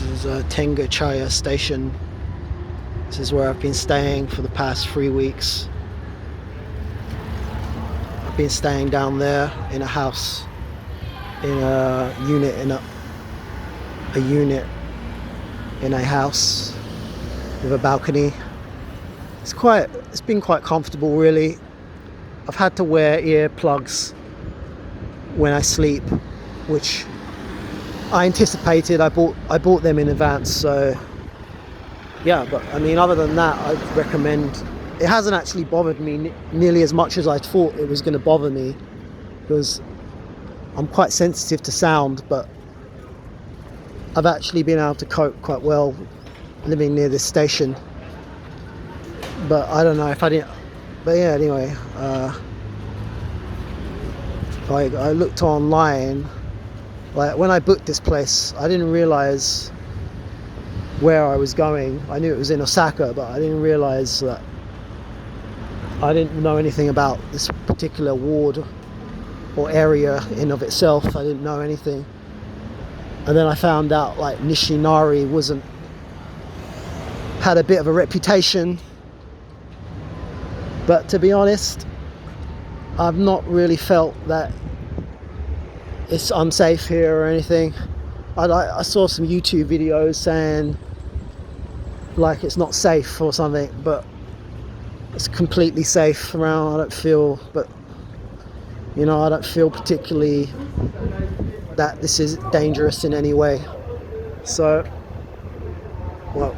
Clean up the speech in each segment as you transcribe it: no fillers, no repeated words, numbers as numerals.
is Tengachaya station. This is where I've been staying for the past 3 weeks. I've been staying down there in a house, in a unit in a house with a balcony. It's been quite comfortable, really. I've had to wear earplugs when I sleep, which I anticipated. I bought them in advance, so yeah. But I mean, other than that, I'd recommend. It hasn't actually bothered me nearly as much as I thought it was going to bother me, because I'm quite sensitive to sound, but I've actually been able to cope quite well living near this station. But I don't know if I didn't. But yeah, anyway, I looked online. Like, when I booked this place, I didn't realize where I was going. I knew it was in Osaka, but I didn't realize that. I didn't know anything about this particular ward or area in of itself. I didn't know anything. And then I found out, like, Nishinari had a bit of a reputation. But to be honest, I've not really felt that it's unsafe here or anything. I saw some YouTube videos saying like it's not safe or something, but it's completely safe around. I don't feel particularly that this is dangerous in any way. So, well,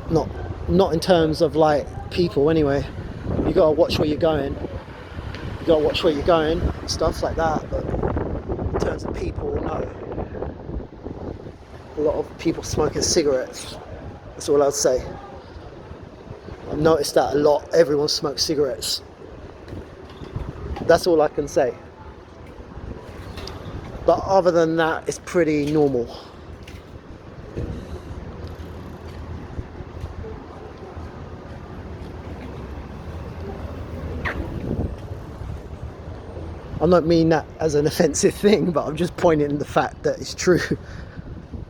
not in terms of like people anyway. You gotta watch where you're going. And stuff like that. But in terms of people, no. A lot of people smoking cigarettes. That's all I'd say. I've noticed that a lot. Everyone smokes cigarettes. That's all I can say. But other than that, it's pretty normal. I don't mean that as an offensive thing, but I'm just pointing to the fact that it's true.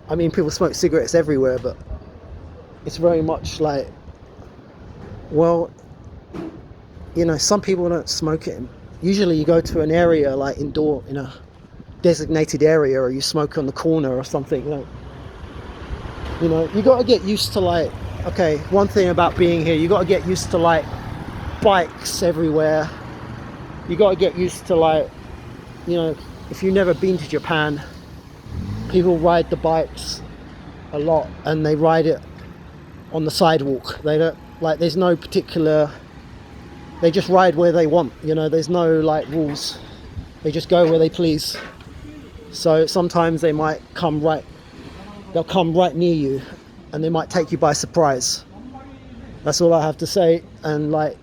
I mean, people smoke cigarettes everywhere, but it's very much like, well, you know, some people don't smoke it. Usually you go to an area like indoor, in a designated area, or you smoke on the corner or something. You know, you got to get used to, like, okay, one thing about being here, you got to get used to like bikes everywhere. You got to get used to, like, you know, if you've never been to Japan, people ride the bikes a lot, and they ride it on the sidewalk. They don't, like, there's no particular, they just ride where they want, you know, there's no like rules. They just go where they please. So sometimes they'll come right near you, and they might take you by surprise. That's all I have to say. And like,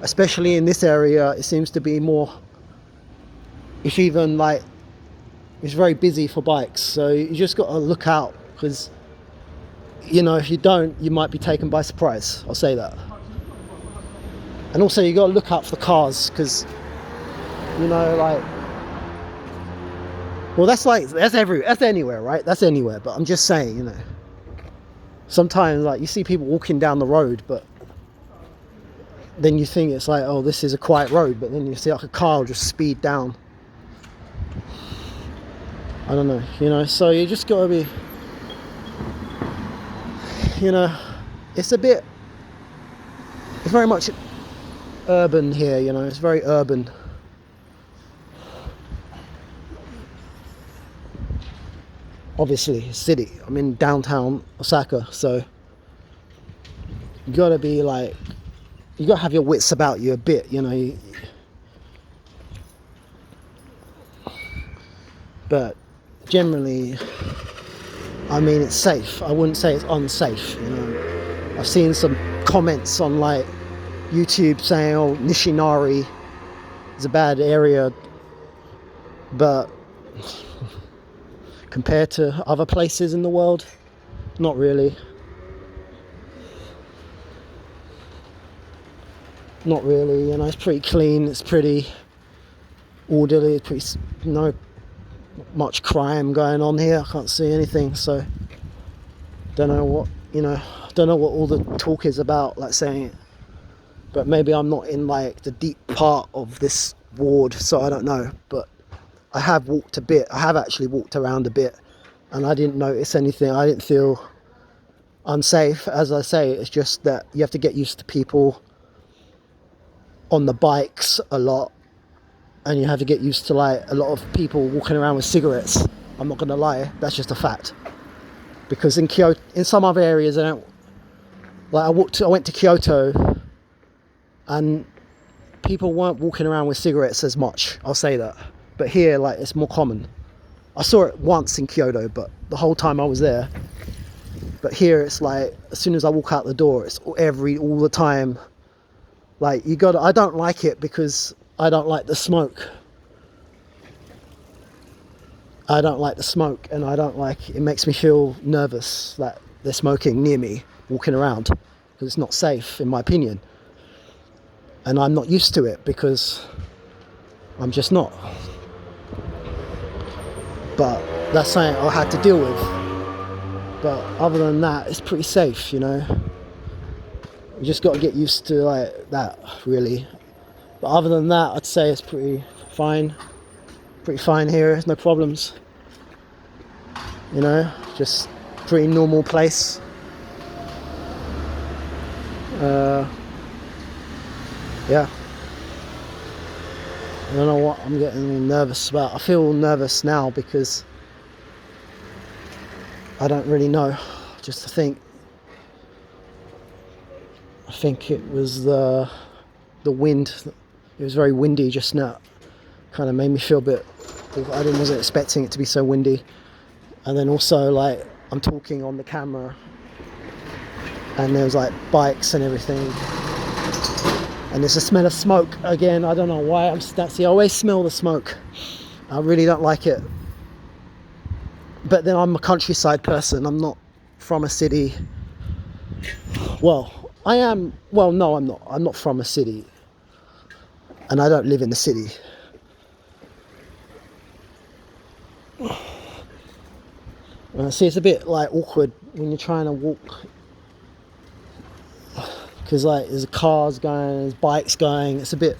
especially in this area, it seems to be more, it's very busy for bikes, so you just got to look out, because, you know, if you don't, you might be taken by surprise. I'll say that. And also you got to look out for the cars, because, you know, like, well, that's anywhere, right? That's anywhere. But I'm just saying, you know, sometimes, like, you see people walking down the road, but then you think it's like, oh, this is a quiet road, but then you see like a car will just speed down. I don't know, you know, so you just gotta be, you know, it's very much urban here, you know, it's very urban. Obviously, city. I'm in downtown Osaka, so you gotta be like, you gotta have your wits about you a bit, you know. But generally, I mean, it's safe. I wouldn't say it's unsafe, you know. I've seen some comments on like YouTube saying, oh, Nishinari is a bad area, but compared to other places in the world, not really. Not really, you know, it's pretty clean, it's pretty orderly, no much crime going on here. I can't see anything, so Don't know what, don't know what all the talk is about, like saying it. But maybe I'm not in like the deep part of this ward, so I don't know. But I have walked a bit. I have actually walked around a bit, and I didn't notice anything. I didn't feel unsafe. As I say, it's just that you have to get used to people on the bikes a lot, and you have to get used to like a lot of people walking around with cigarettes. I'm not gonna lie, that's just a fact. Because in Kyoto, in some other areas, I don't like. I went to Kyoto, and people weren't walking around with cigarettes as much. I'll say that. But here, like, it's more common. I saw it once in Kyoto, but the whole time I was there. But here, it's like as soon as I walk out the door, it's all the time. Like I don't like it because I don't like the smoke. I don't like the smoke, and it makes me feel nervous that they're smoking near me, walking around, because it's not safe, in my opinion. And I'm not used to it because I'm just not. But that's something I had to deal with. But other than that, it's pretty safe, You just got to get used to like that, really. But other than that, I'd say it's pretty fine. Pretty fine here, there's no problems. Just pretty normal place. Yeah. I don't know what I'm getting nervous about. I feel nervous now because I don't really know. Just to think. I think it was the wind. It was very windy just now. Kind of made me feel a bit. I wasn't expecting it to be so windy. And then also, like, I'm talking on the camera, and there's like bikes and everything. And there's a smell of smoke again. I don't know why. I always smell the smoke. I really don't like it. But then I'm a countryside person. I'm not from a city. Well, I am. Well, no, I'm not. I'm not from a city. And I don't live in the city. See, it's a bit like awkward when you're trying to walk. Because like there's cars going, there's bikes going. It's a bit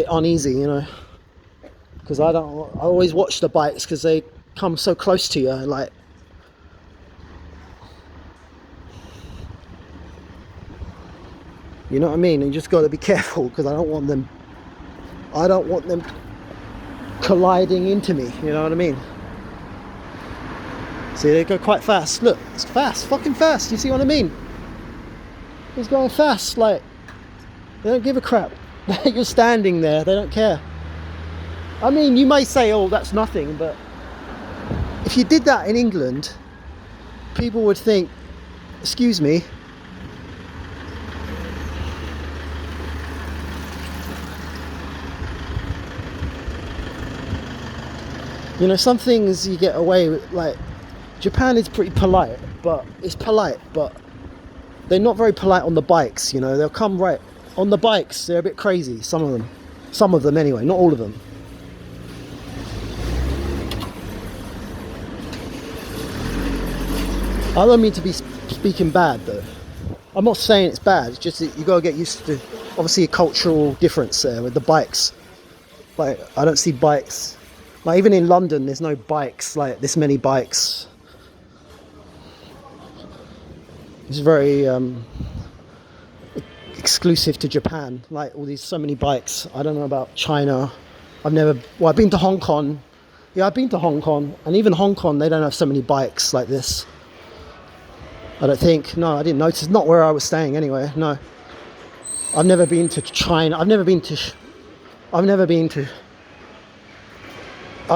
uneasy, Because I always watch the bikes because they come so close to you, like. You know what I mean? And you just got to be careful because I don't want them colliding into me. You know what I mean? See, they go quite fast. Look, it's fast, fucking fast. You see what I mean? It's going fast. Like, they don't give a crap. You're standing there. They don't care. I mean, you may say, "Oh, that's nothing," but if you did that in England, people would think, "Excuse me." Some things you get away with, like, Japan is pretty polite, but they're not very polite on the bikes, They'll come right on the bikes. They're a bit crazy, some of them anyway, not all of them. I don't mean to be speaking bad, though. I'm not saying it's bad. It's just that you got to get used to, obviously, a cultural difference there with the bikes. Like, I don't see bikes. Like, even in London, there's no bikes, like this many bikes. It's very exclusive to Japan. Like, so many bikes. I don't know about China. I've been to Hong Kong. Yeah, I've been to Hong Kong. And even Hong Kong, they don't have so many bikes like this. I don't think. No, I didn't notice. Not where I was staying anyway. No. I've never been to China. I've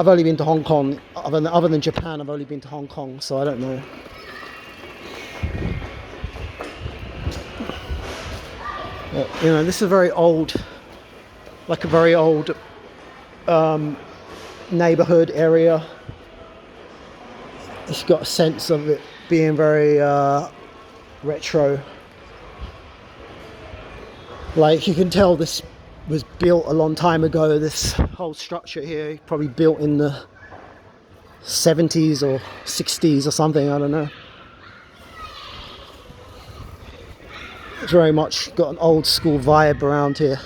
only been to Hong Kong. Other than Japan, I've only been to Hong Kong, so I don't know. But, this is a very old neighborhood area. It's got a sense of it being very retro. Like, you can tell this was built a long time ago. This whole structure here probably built in the 70s or 60s or something, I don't know. It's very much got an old school vibe around here.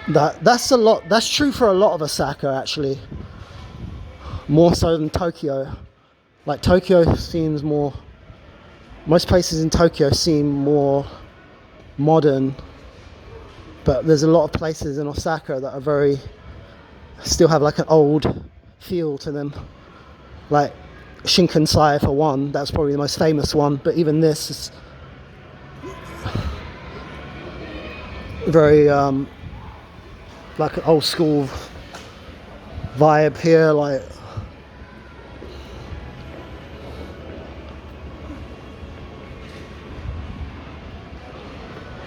That's true for a lot of Osaka actually. More so than Tokyo. Like Tokyo seems more, most places in Tokyo seem more modern, but there's a lot of places in Osaka that are still have like an old feel to them. Like Shinkansai for one, that's probably the most famous one, but even this is very like an old school vibe here, like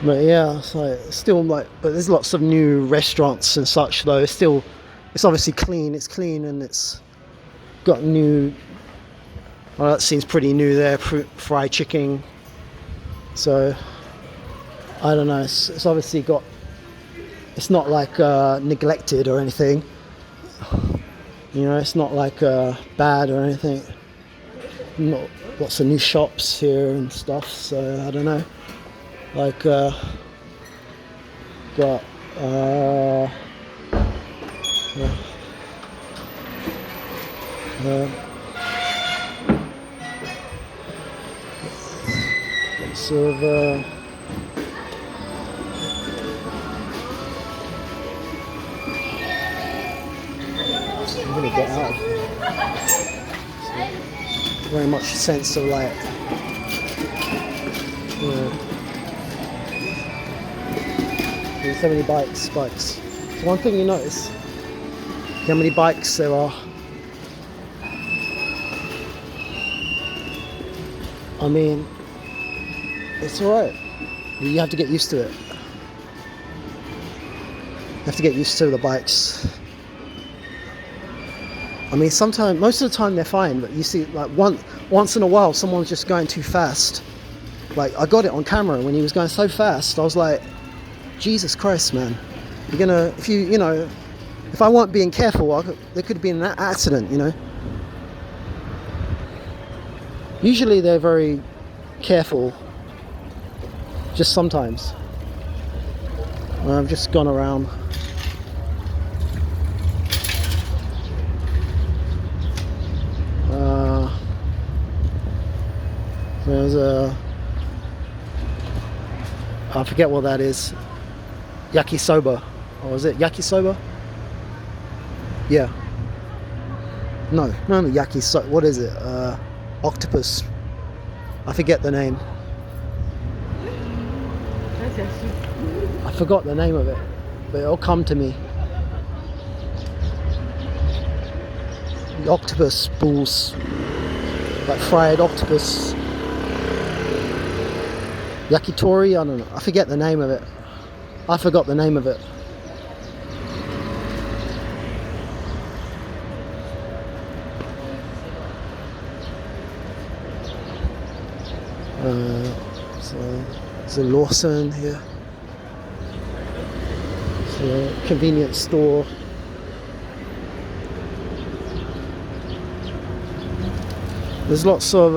but yeah, it's like still like, but there's lots of new restaurants and such though. It's obviously clean. It's clean and it's got new. Well, that seems pretty new there. Fried chicken. So I don't know. It's obviously got. It's not like neglected or anything. You know, it's not like bad or anything. Not lots of new shops here and stuff. So I don't know. Like got sort of I'm gonna get out of here. So, very much a sense of like there's so many bikes. So one thing you notice, how many bikes there are. I mean, it's alright. You have to get used to it. You have to get used to the bikes. I mean, sometimes, most of the time they're fine, but you see, like once in a while, someone's just going too fast. Like I got it on camera when he was going so fast. I was like, Jesus Christ, man! You're gonna, if I weren't being careful, there could have been an accident, you know. Usually they're very careful. Just sometimes. I've just gone around. There's I forget what that is. Yakisoba. Or is it yakisoba? Yeah. No, yakisoba. What is it? Octopus. I forget the name. I forgot the name of it, but it'll come to me. The octopus balls, like fried octopus. Yakitori, I don't know. I forget the name of it. I forgot the name of it. So there's a Lawson here. It's a convenience store. There's lots of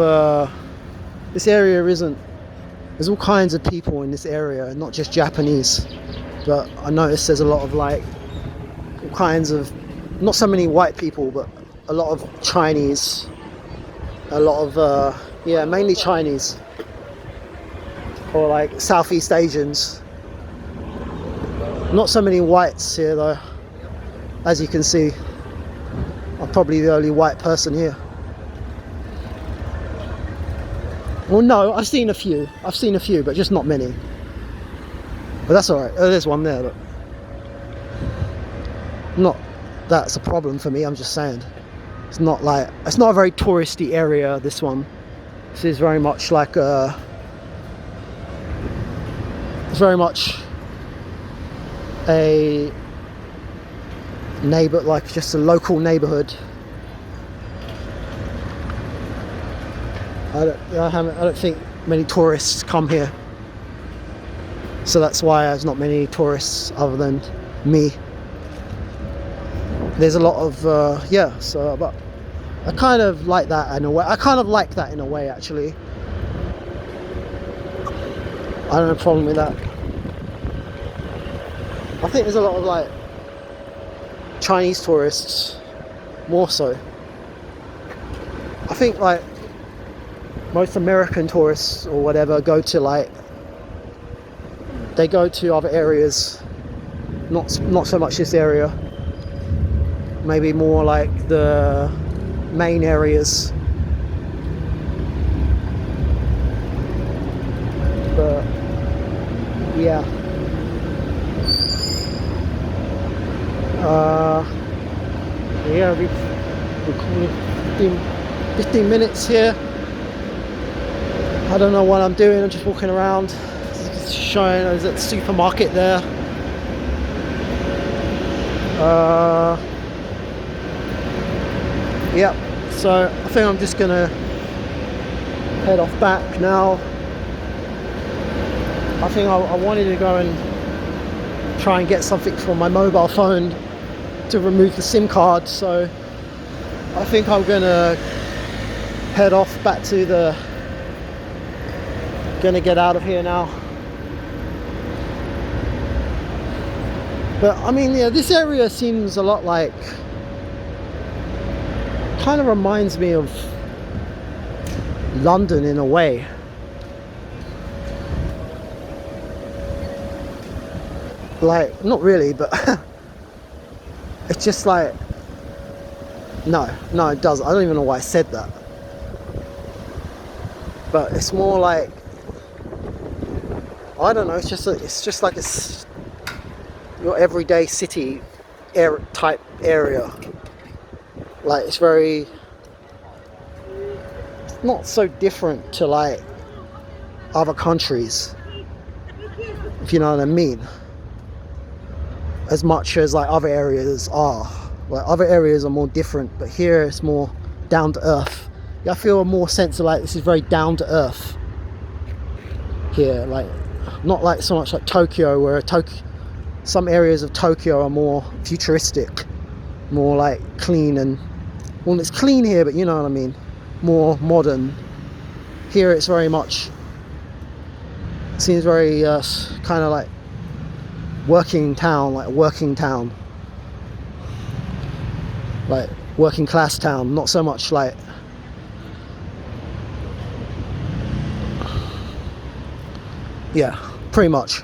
this area isn't. There's all kinds of people in this area, not just Japanese. But I noticed there's a lot of like all kinds of, not so many white people, but a lot of Chinese. A lot of mainly Chinese. Or like Southeast Asians. Not so many whites here though. As you can see, I'm probably the only white person here. Well, no, I've seen a few, but just not many. But that's alright. Oh, there's one there, look. Not that's a problem for me, I'm just saying. It's not a very touristy area, this one. This is very much like it's very much a neighbor, like just a local neighborhood. I don't think many tourists come here, so that's why there's not many tourists other than me. There's a lot of but I kind of like that in a way. I kind of like that in a way, actually. I don't have a problem with that. I think there's a lot of like Chinese tourists, more so. I think like most American tourists or whatever go to like, they go to other areas, not so much this area, maybe more like the main areas. But yeah, yeah, we've 15 minutes here. I don't know what I'm doing. I'm just walking around, showing. There's a supermarket there. Yep. So I think I'm just gonna head off back now. I think I wanted to go and try and get something from my mobile phone to remove the SIM card, so I think I'm gonna head off back to the, gonna get out of here now. But I mean, yeah, this area seems a lot like, kind of reminds me of London in a way. Like, not really, but it's just like, no, it doesn't. I don't even know why I said that. But it's more like, I don't know, it's just like your everyday city type area. Like, it's very, it's not so different to like other countries, if you know what I mean, as much as like other areas are. Like, other areas are more different, but here it's more down to earth. I feel a more sense of like, this is very down to earth here. Like, not like so much like Tokyo, where some areas of Tokyo are more futuristic, more like clean, and well, it's clean here, but you know what I mean, more modern. Here it's very much, seems very kind of like working town, like working class town, not so much like, yeah, pretty much.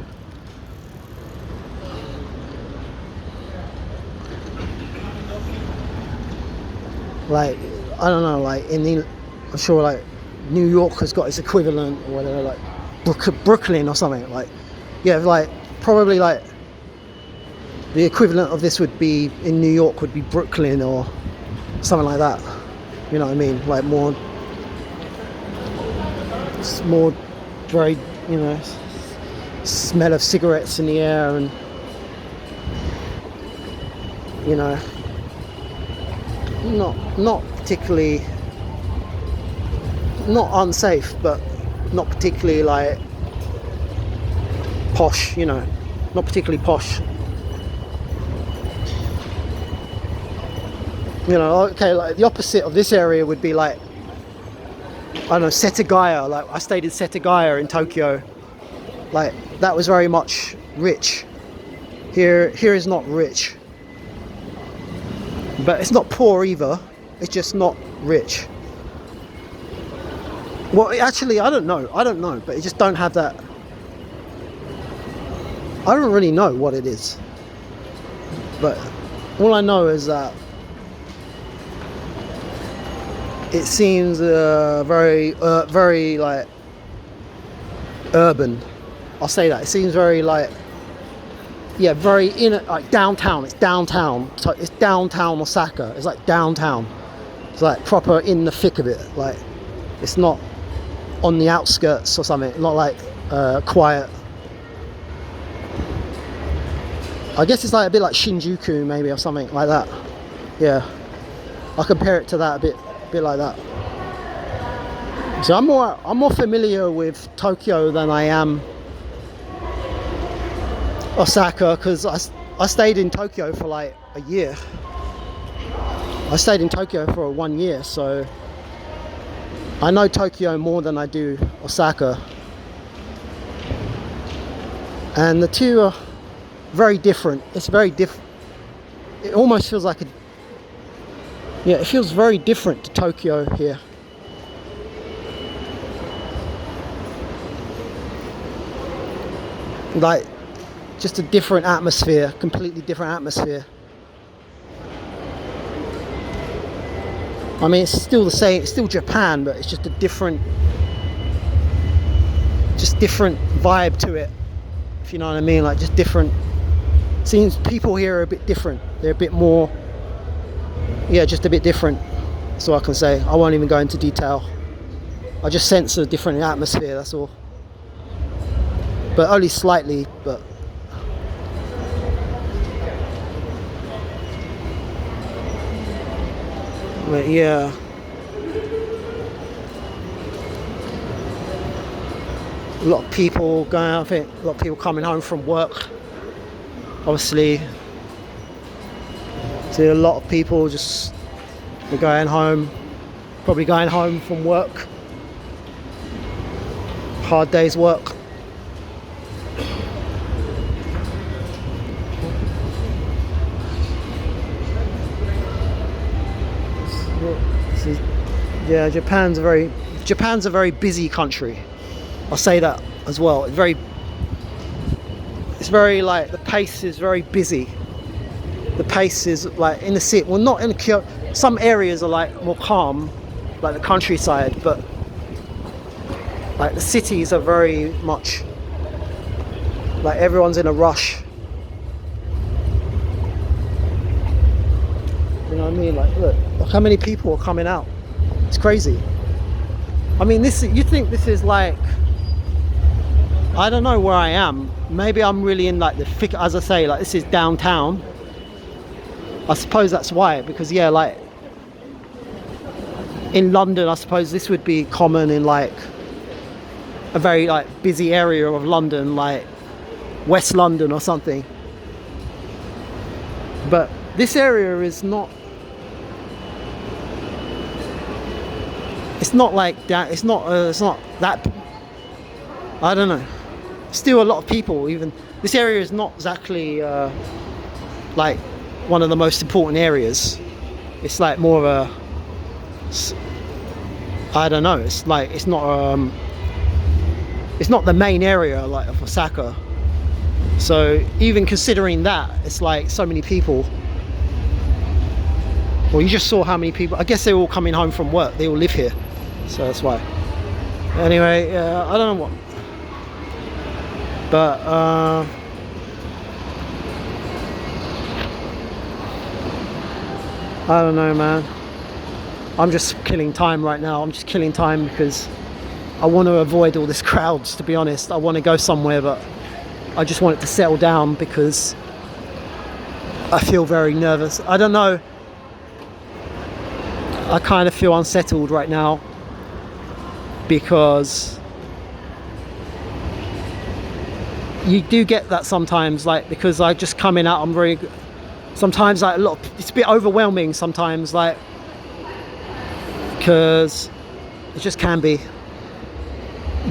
Like, I don't know, like I'm sure like New York has got its equivalent, or whatever, like Brooklyn or something. Like, yeah, like probably like the equivalent of this would be in New York would be Brooklyn or something like that. You know what I mean? Like more very, you know, smell of cigarettes in the air, and you know, not particularly, not unsafe, but not particularly like posh, you know, not particularly posh. You know, okay, like the opposite of this area would be like, I don't know, Setagaya. Like, I stayed in Setagaya in Tokyo. Like, that was very much rich. Here is not rich, but it's not poor either. It's just not rich. Well, actually, I don't know, but it just don't have that. I don't really know what it is, but all I know is that it seems very like urban. I'll say that. It seems very like, yeah, very like downtown. It's downtown. So it's downtown Osaka. It's like downtown. It's like proper in the thick of it. Like, it's not on the outskirts or something. Not like quiet. I guess it's like a bit like Shinjuku maybe, or something like that. Yeah, I compare it to that a bit like that. So I'm more familiar with Tokyo than I am Osaka, because I stayed in Tokyo for like a year. I stayed in Tokyo for 1 year, so I know Tokyo more than I do Osaka. And the two are very different. It's very different. It almost feels like it feels very different to Tokyo here. Like, just a different atmosphere, completely different atmosphere. I mean, it's still the same, it's still Japan, but it's just a different vibe to it, if you know what I mean. Like, just different. Seems people here are a bit different. They're a bit more, just a bit different. That's all I can say. I won't even go into detail. I just sense a different atmosphere, that's all. But only slightly, but yeah. A lot of people going out, I think a lot of people coming home from work. Obviously, see a lot of people just going home, probably going home from work. Hard day's work. Yeah, Japan's a very busy country. I'll say that as well. It's very like, the pace is very busy. The pace is like in the city. Well, not in Kyoto. Some areas are like more calm, like the countryside, but like the cities are very much like everyone's in a rush. You know what I mean? Like, look how many people are coming out. It's crazy. I mean, you think this is like, I don't know where I am. Maybe I'm really in like the thick, as I say, like this is downtown. I suppose that's why, because like in London, I suppose this would be common in like a very like busy area of London, like West London or something. But this area is not. It's not like that. It's not that. I don't know. Still a lot of people. Even this area is not exactly like one of the most important areas. It's like more of a. I don't know. It's like it's not the main area like of Osaka. So even considering that, it's like so many people. Well, you just saw how many people. I guess they're all coming home from work. They all live here, so that's why. Anyway, I don't know what, but I don't know, man. I'm just killing time right now. I'm just killing time because I want to avoid all this crowds. To be honest, I want to go somewhere, but I just want it to settle down because I feel very nervous. I don't know. I kind of feel unsettled right now because you do get that sometimes, like, because I just coming out, I'm very, sometimes like it's a bit overwhelming sometimes, like, because it just can be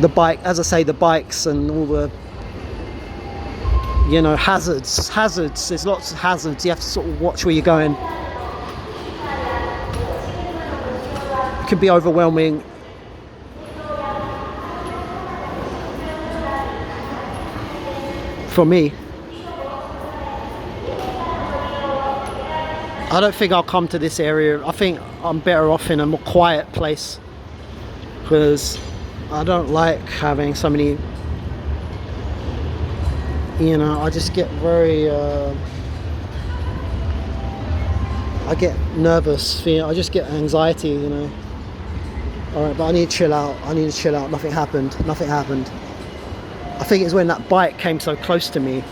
the bike, as I say, the bikes and all the, you know, hazards, there's lots of hazards. You have to sort of watch where you're going. It can be overwhelming. For me, I don't think I'll come to this area. I think I'm better off in a more quiet place because I don't like having so many, you know, I just get very I get nervous, you know, I just get anxiety, you know. Alright, but I need to chill out. Nothing happened. I think it's when that bike came so close to me.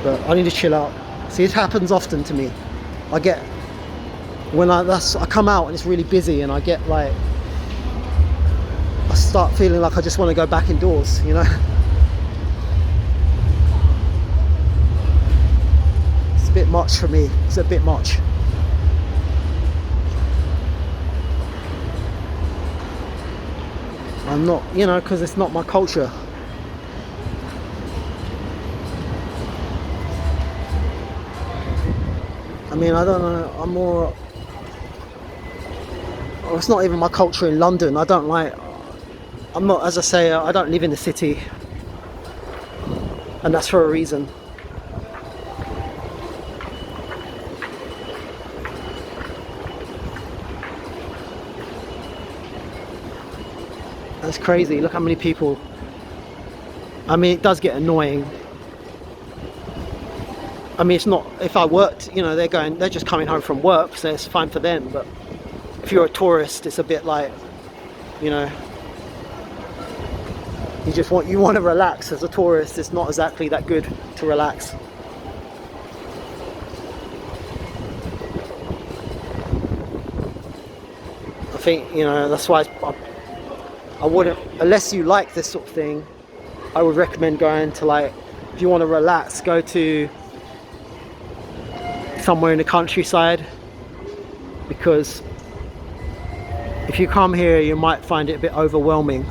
But I need to chill out. See, it happens often to me. I get, when I come out and it's really busy and I get like, I start feeling like I just want to go back indoors, you know. It's a bit much for me. It's a bit much. I'm not, you know, because it's not my culture. I mean, I don't know, I'm more, well, it's not even my culture in London. I don't like, I'm not, as I say, I don't live in the city, and that's for a reason. That's crazy. Look how many people. I mean, it does get annoying. I mean, it's not, if I worked, you know, they're just coming home from work, so it's fine for them. But if you're a tourist, it's a bit like, you know, you want to relax. As a tourist, it's not exactly that good to relax. I think, you know, that's why I wouldn't, unless you like this sort of thing, I would recommend going to, like, if you want to relax, go to somewhere in the countryside, because if you come here you might find it a bit overwhelming.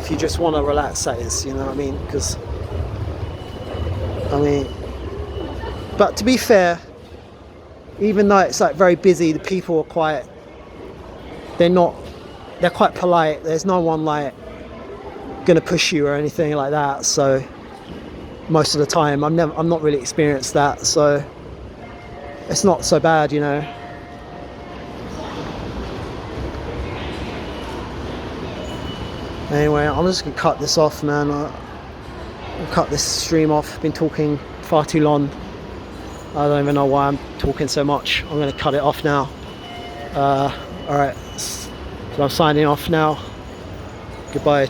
If you just want to relax, that is, you know what I mean? Because, I mean, but to be fair, even though it's like very busy, the people are quite, they're quite polite. There's no one like gonna push you or anything like that. So most of the time, I'm not really experienced that, so it's not so bad, you know. Anyway, I'm just gonna cut this off, man. I'll cut this stream off. Been talking far too long. I don't even know why I'm talking so much. I'm gonna cut it off now. Alright, so I'm signing off now. Goodbye.